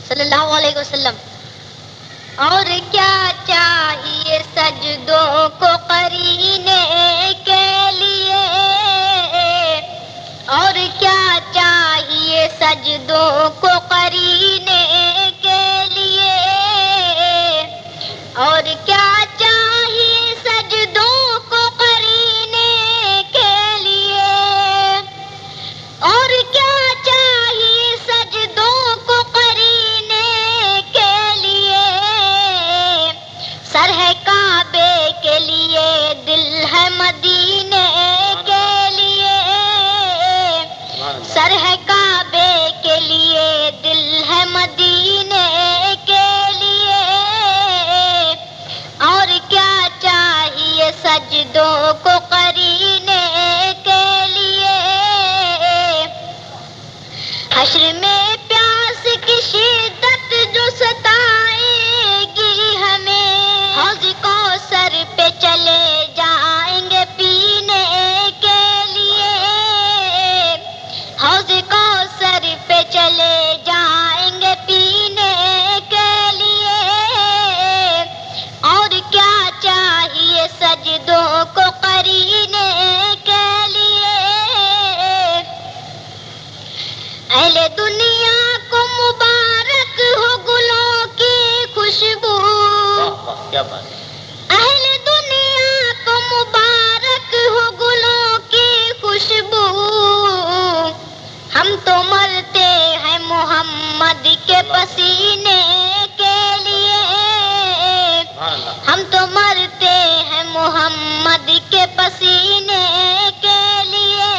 صلی اللہ علیہ وسلم. اور کیا چاہیے سجدوں کو قرینے کے لیے، اور کیا چاہیے سجدوں کو قرینے کے لیے، اور کیا چاہیے سجدوں کو قرینے کے لیے، اور کیا چاہیے سجدوں کو قرینے کے لیے. سر ہے کعبے کے لیے، دل ہے مدینے کے لیے. سر ہے کعبے کے لیے، دل ہے مدینے کے لیے. اور کیا چاہیے سجدوں کو قرینے کے لیے. حشر میں پیاس کی شدت جو ستائے گی ہمیں، حوض کوثر پہ چلے جائیں گے پینے کے لیے. حوض کوثر پہ چلے جائیں گے پینے کے لیے. اور کیا چاہیے سجدوں کو قرینے کے لیے. اہل دنیا کو مبارک ہو گلوں کی خوشبو. کیا بات. اہل دنیا کو مبارک ہو گلوں کی خوشبو. ہم تو مرتے ہیں محمد کے پسینے کے لیے. ہم تو مرتے ہیں محمد کے پسینے کے لیے.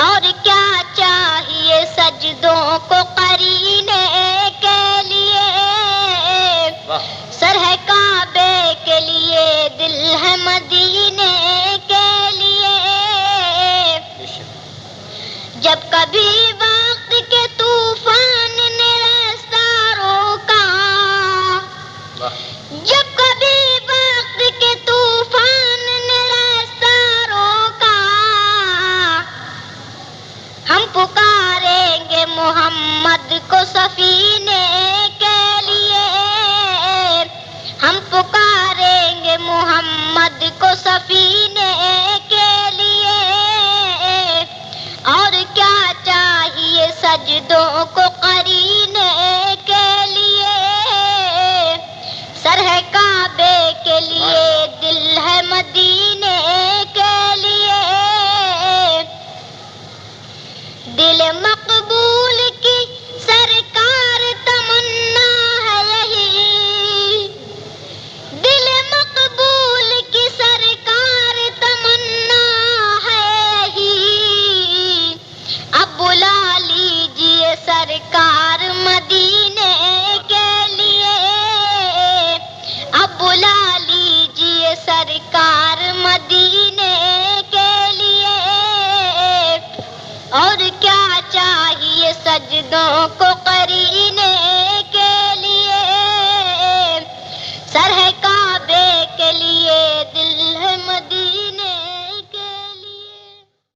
اور کیا چاہیے سجدوں کو قرینے کے لیے. سر ہے کعبے کے لیے، دل ہے مدینے کے لیے. جب کبھی وقت کے طوفان نے راستہ روکا، جب کبھی وقت کے طوفان نے راستہ روکا، ہم پکاریں گے محمد کو سفینے کے لیے. ہم پکاریں گے محمد کو سفینے کے لیے. اور کیا چاہیے سجدوں کو قرینے کے لیے. سر ہے کعبے کے لیے، دل ہے مدینے کے لیے. دل مقبول کی سرکار تمنا ہے یہی. دل مقبول کی سرکار تمنا ہے یہی. اب بلا لیجیے سرکار مدینے کے لیے. اب بلا لیجیے سرکار مدینے کے لیے. اور کیا چاہیے سجدوں کو